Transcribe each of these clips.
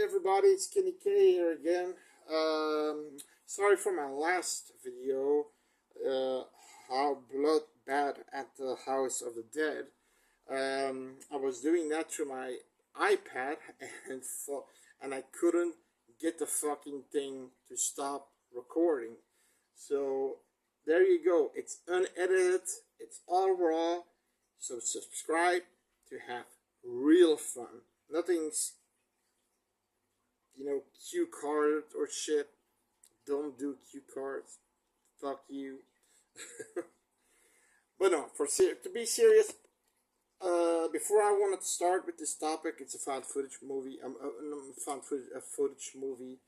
Hey everybody, it's Kenny K here again. Sorry for my last video, how blood bad at the House of the Dead. I was doing that through my iPad and and I couldn't get the fucking thing to stop recording. So there you go. It's unedited. It's all raw. So subscribe to have real fun. Nothing's cue card or shit. Don't do cue cards. Fuck you. But no, to be serious, before I wanted to start with this topic, it's a found footage movie. Footage movie.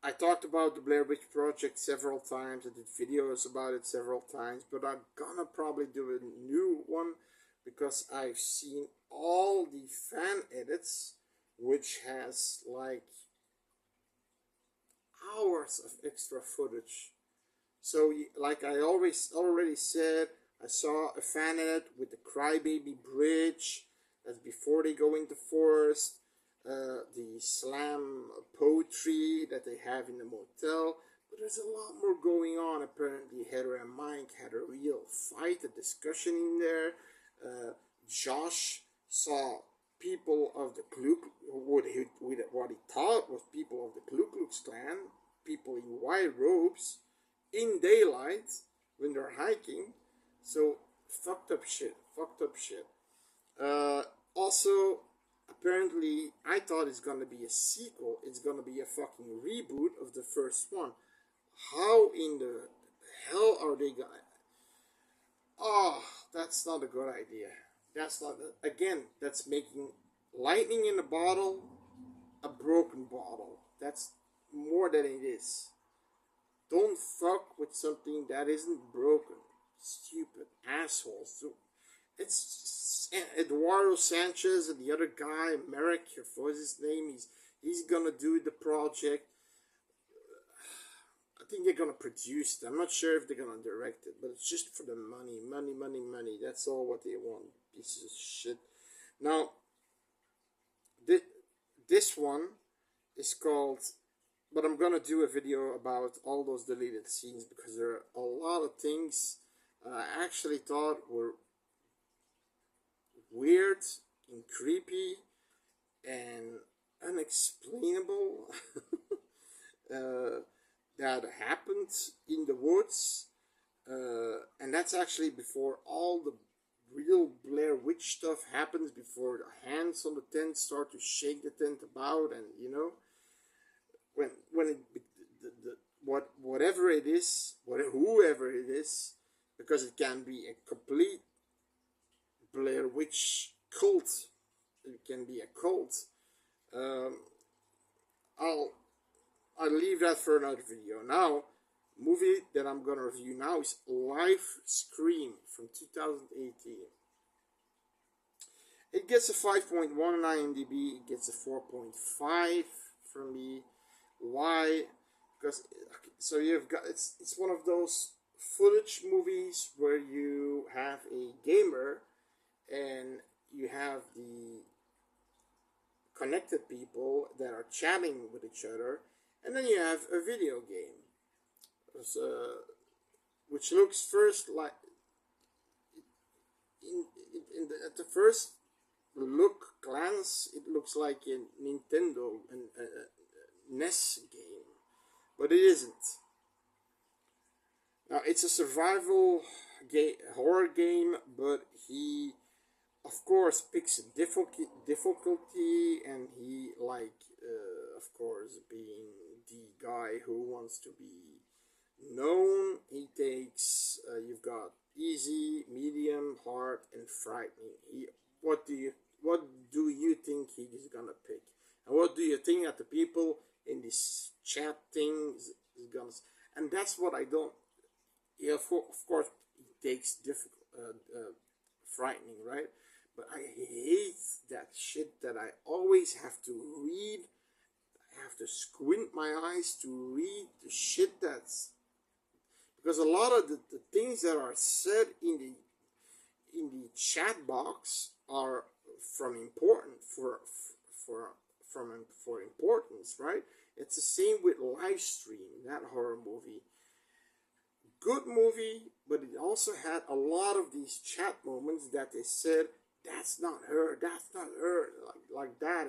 I talked about the Blair Witch Project several times. I did videos about it several times, but I'm gonna probably do a new one because I've seen all the fan edits, which has like hours of extra footage. So, like I already said, I saw a fan edit with the Crybaby Bridge. That's before they go into forest. The slam poetry that they have in the motel. But there's a lot more going on. Apparently, Heather and Mike had a real fight, a discussion in there. Josh saw people of the what he thought was people of the Ku Klux Klan, people in white robes, in daylight when they're hiking. So fucked up shit. Also, apparently, I thought it's gonna be a sequel. It's gonna be a fucking reboot of the first one. How in the hell are they gonna? Oh, that's not a good idea. That's making lightning in a bottle a broken bottle. That's more than it is. Don't fuck with something that isn't broken. Stupid assholes. So it's Eduardo Sanchez and the other guy, Merrick, what is his name? He's gonna do the project. I think they're gonna produce it. I'm not sure if they're gonna direct it, but it's just for the money. Money. That's all what they want. Pieces of shit. Now, this one is called, but I'm gonna do a video about all those deleted scenes because there are a lot of things I actually thought were weird and creepy and unexplainable that happened in the woods, and that's actually before all the real Blair Witch stuff happens, before the hands on the tent start to shake the tent about, and when whatever it is, whoever it is, because it can be a complete Blair Witch cult. It can be a cult. I'll leave that for another video. Now, movie that I'm gonna review now is Life Scream from 2018. It gets a 5.1 on IMDb. It gets a 4.5 from me. Why? Because you've got it's one of those footage movies where you have a gamer and you have the connected people that are chatting with each other, and then you have a video game, which looks first like at the first glance, it looks like a Nintendo and NES game, but it isn't. Now, it's a survival horror game, but he, of course, picks a difficulty, and he, of course, being the guy who wants to be known, he takes, you've got easy, medium, hard, and frightening. What do you think he is gonna pick? And what do you think that the people in this chat thing is gonna? And that's what I don't. Yeah, of course, he takes frightening, right? But I hate that shit that I always have to read. I have to squint my eyes to read the shit that's, because a lot of the things that are said in the chat box are from important for for importance, right? It's the same with live stream, that horror movie. Good movie, but it also had a lot of these chat moments that they said, that's not her, that's not her, like that.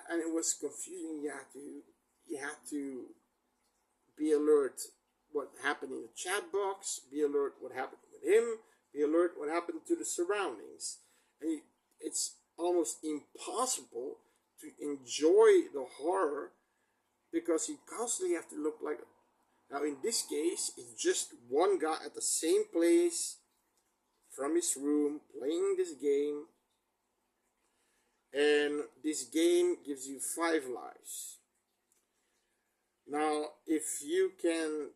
And it was confusing. You had to be alert what happened in the chat box, be alert what happened with him, be alert what happened to the surroundings. And it's almost impossible to enjoy the horror because you constantly have to look like. Now in this case, it's just one guy at the same place from his room playing this game, and this game gives you 5 lives. Now, if you can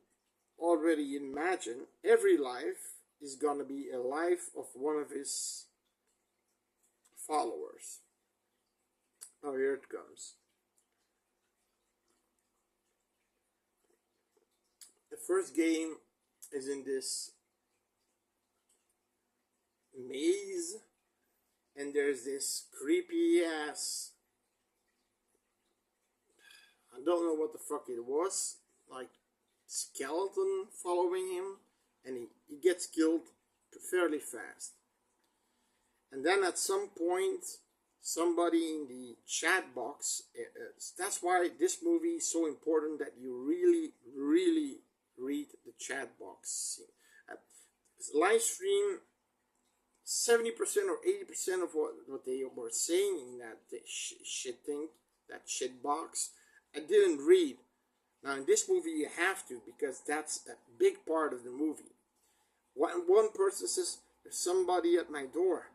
already imagine, every life is gonna be a life of one of his followers. Oh, here it comes. The first game is in this maze, and there's this creepy ass, I don't know what the fuck it was, like skeleton following him, and he gets killed fairly fast. And then at some point, somebody in the chat box, that's why this movie is so important, that you really, really read the chat box. Live stream, 70% or 80% of what they were saying in that shit thing, that shit box, I didn't read. Now in this movie you have to, because that's a big part of the movie. One person says, there's somebody at my door.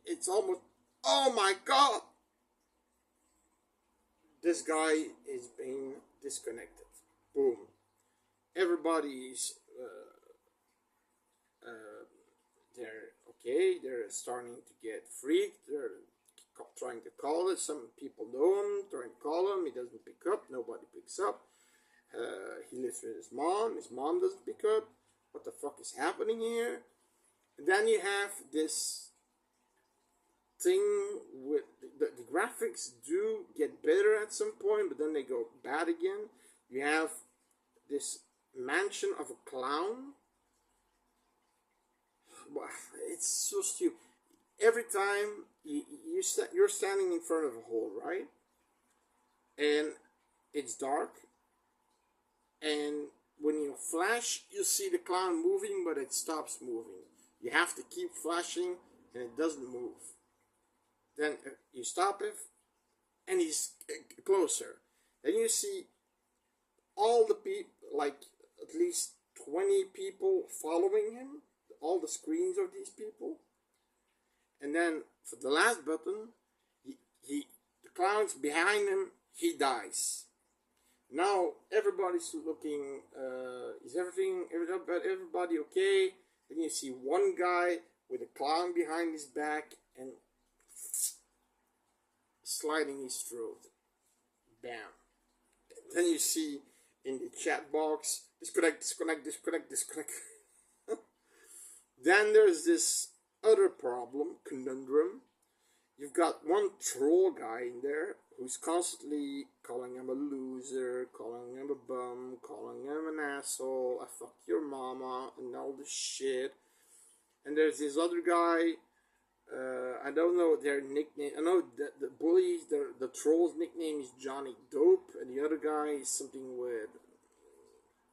It's almost, oh my god! This guy is being disconnected. Boom. Everybody's they're okay. They're starting to get freaked. They're trying to call it. Some people know him, trying to call him. He doesn't pick up. Nobody picks up. He lives with his mom. His mom doesn't pick up. What the fuck is happening here? And then you have this thing with the graphics do get better at some point, but then they go bad again. You have this mansion of a clown. It's so stupid. Every time you're standing in front of a hole, right? And it's dark. And when you flash, you see the clown moving, but it stops moving. You have to keep flashing, and it doesn't move. Then you stop it, and he's closer. Then you see all the people, like at least 20 people following him, all the screens of these people. And then for the last button, the clown's behind him, he dies. Now everybody's looking, is everybody okay? Then you see one guy with a clown behind his back and sliding his throat. Bam. Then you see in the chat box, disconnect. Then there's this other problem, conundrum. You've got one troll guy in there who's constantly calling him a loser, calling him a bum, calling him an asshole, I fuck your mama, and all this shit. And there's this other guy, I don't know their nickname. I know the bullies, the troll's nickname is Johnny Dope, and the other guy is something with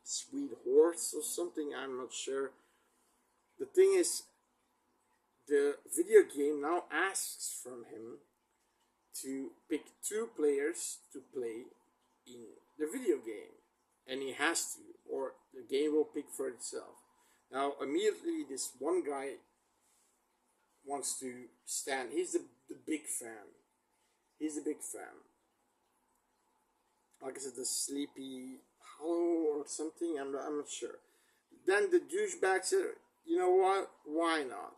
Sweet Horse or something, I'm not sure. The thing is, the video game now asks from him to pick 2 players to play in the video game. And he has to, or the game will pick for itself. Now, immediately, this one guy wants to stand. He's the big fan. He's the big fan. Like I said, the Sleepy Hollow or something. I'm not sure. Then the douchebag said, you know what? Why not?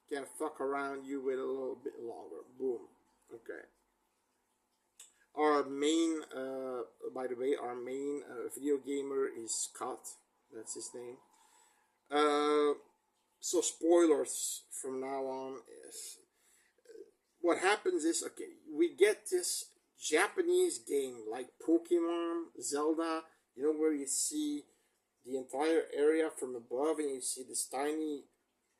Can fuck around you with a little bit longer. Boom. Okay. Our main, by the way, our main video gamer is Scott. That's his name. Uh, so spoilers from now on is what happens is, okay, we get this Japanese game like Pokemon, Zelda, you know, where you see the entire area from above and you see this tiny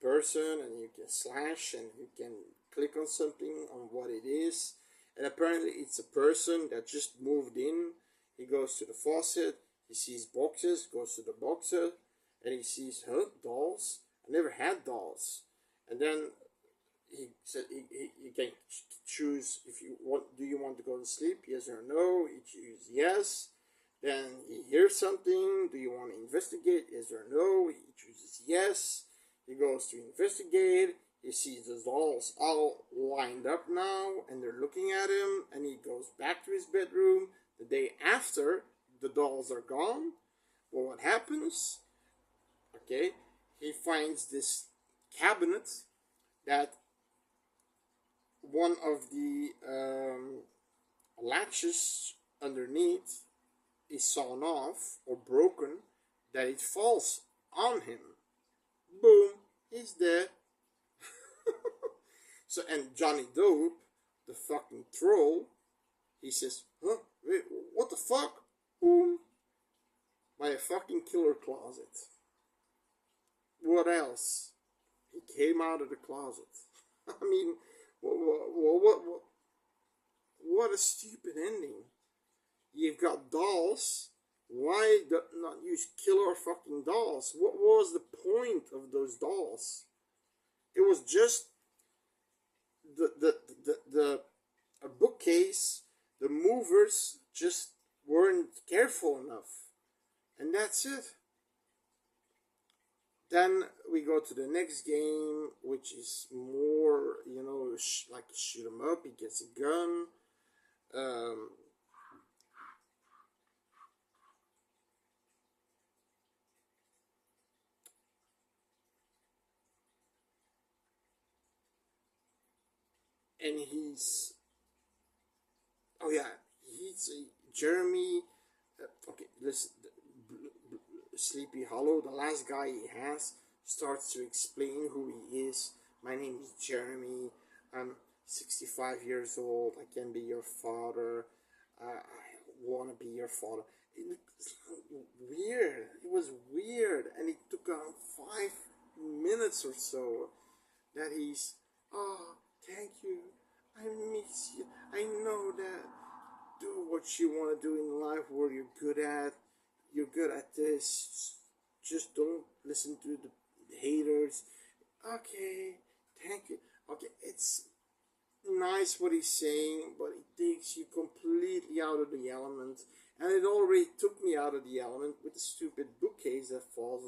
person and you can slash and you can click on something on what it is. And apparently it's a person that just moved in. He goes to the faucet, he sees boxes, goes to the boxer, and he sees, huh, dolls? I never had dolls. And then he said he can choose if you want, do you want to go to sleep, yes or no. He chooses yes. Then he hears something, do you want to investigate, yes or no. He chooses yes. He goes to investigate. He sees the dolls all lined up now and they're looking at him, and he goes back to his bedroom. The day after, the dolls are gone. Well, what happens? Okay, he finds this cabinet that one of the latches underneath is sawn off or broken, that it falls on him. Boom, he's dead. So, and Johnny Dope, the fucking troll, he says, huh, wait, what the fuck? Boom, by a fucking killer closet. What else? He came out of the closet. I mean, what a stupid ending. You've got dolls. Why not use killer fucking dolls? What was the point of those dolls? It was just the a bookcase. The movers just weren't careful enough, and that's it. Then we go to the next game, which is more, you know, like shoot 'em up. He gets a gun. Um, and he's, oh yeah, he's Jeremy. Okay, listen, Sleepy Hollow, the last guy he has, starts to explain who he is. My name is Jeremy. I'm 65 years old. I can be your father. I want to be your father. It was weird. It was weird. And it took 5 minutes or so that he's, oh, thank you. I miss you. I know that. Do what you want to do in life, where you're good at. You're good at this. Just don't listen to the haters. Okay, thank you. Okay, it's nice what he's saying, but it takes you completely out of the element. And it already took me out of the element with the stupid bookcase that falls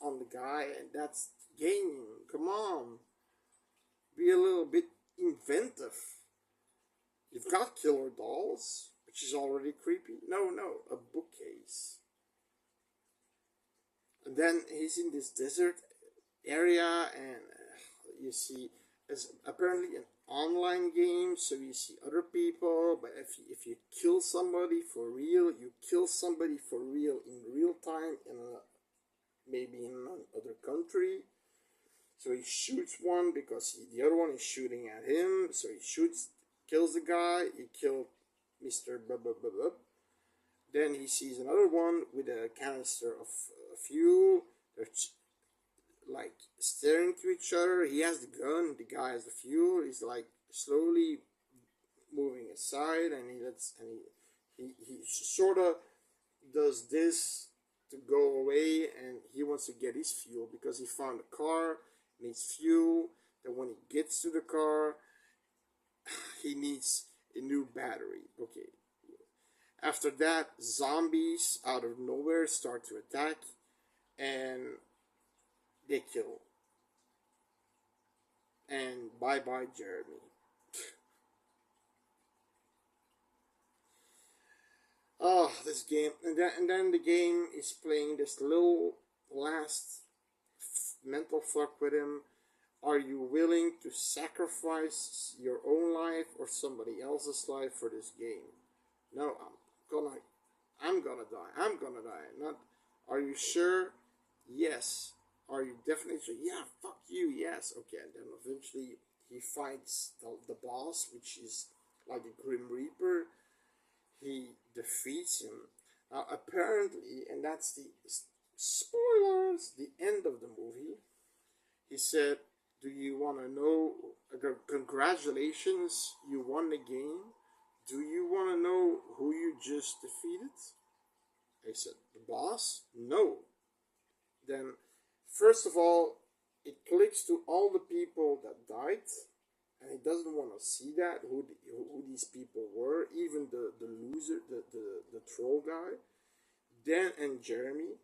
on the guy, and that's gaming. Come on. Be a little bit inventive. You've got killer dolls, which is already creepy. No, a bookcase. And then he's in this desert area, and you see, it's apparently an online game, so you see other people. But if you kill somebody for real, you kill somebody for real in real time in maybe in another country. So he shoots one because the other one is shooting at him. So he shoots, kills the guy. He killed Mr. Blah, blah, blah, blah. Then he sees another one with a canister of fuel. They're like staring to each other. He has the gun. The guy has the fuel. He's like slowly moving aside, and he sort of does this to go away, and he wants to get his fuel because he found a car, needs fuel. Then when he gets to the car, he needs a new battery. Okay. After that, zombies out of nowhere start to attack, and they kill. And bye bye, Jeremy. Oh, this game, and then the game is playing this little last mental fuck with him. Are you willing to sacrifice your own life or somebody else's life for this game? No, I'm gonna die. I'm gonna die. Not, are you sure? Yes. Are you definitely sure? Yeah, fuck you, yes. Okay, and then eventually he fights the boss, which is like a Grim Reaper. He defeats him. Now, apparently, and that's the spoilers, the end of the movie. He said, "Do you want to know? Congratulations, you won the game. Do you want to know who you just defeated?" I said, "The boss? No." Then, first of all, it clicks to all the people that died, and he doesn't want to see that who these people were, even the loser, the troll guy, then and Jeremy,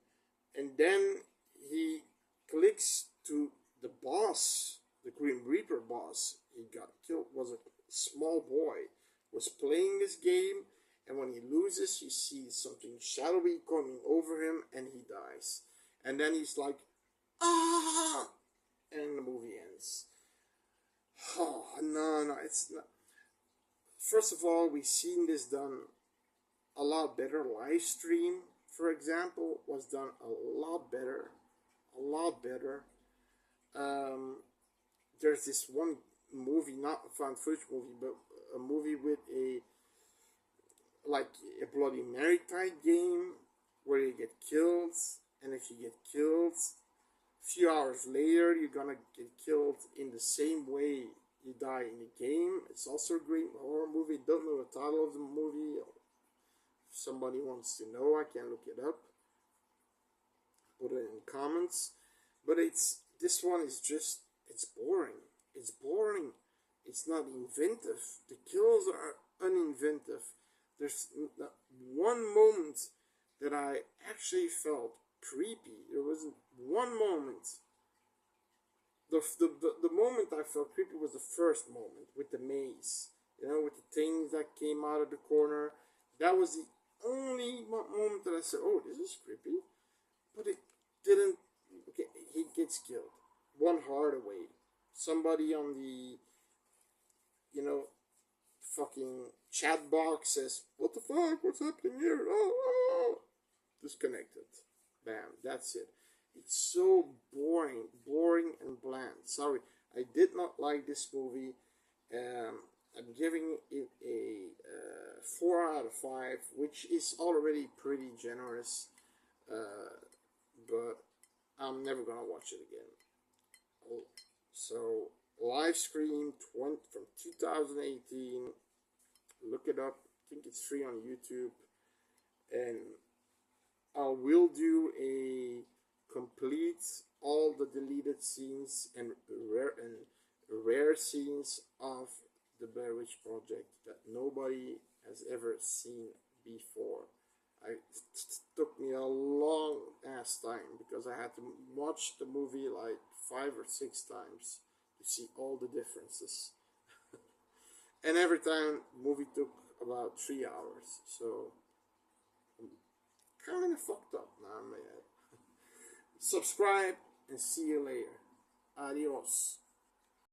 and then he clicks to the boss, the Grim Reaper boss. He got killed. Was a small boy, was playing this game, and when he loses, you see something shadowy coming over him, and he dies. And then he's like, ah, and the movie ends. Oh no, no, it's not. First of all, we've seen this done a lot better. Live stream, for example, was done a lot better, a lot better. Um, there's this one movie, not a found footage movie, but a movie with a like a Bloody Mary type game where you get killed, and if you get killed, a few hours later you're gonna get killed in the same way you die in the game. It's also a great horror movie. Don't know the title of the movie. If somebody wants to know, I can look it up. Put it in the comments. But it's this one is just it's boring. It's boring. It's not inventive. The kills are uninventive. There's not one moment that I actually felt creepy. There wasn't one moment. The moment I felt creepy was the first moment with the maze. You know, with the things that came out of the corner. That was the only moment that I said, "Oh, this is creepy," but it didn't. Okay, he gets killed. One heart away. Somebody on the, you know, fucking chat box says, "What the fuck? What's happening here?" Oh, oh. Disconnected. Bam. That's it. It's so boring, boring and bland. Sorry, I did not like this movie. I'm giving it a 4 out of 5, which is already pretty generous. But I'm never gonna watch it again. Oh, so live stream from 2018. Look it up. I think it's free on YouTube, and I will do a complete all the deleted scenes and rare scenes of the Blair Witch Project that nobody has ever seen before. It took me a long ass time because I had to watch the movie like 5 or 6 times to see all the differences. And every time the movie took about 3 hours. So I'm kind of fucked up now in my head. Subscribe and see you later. Adios.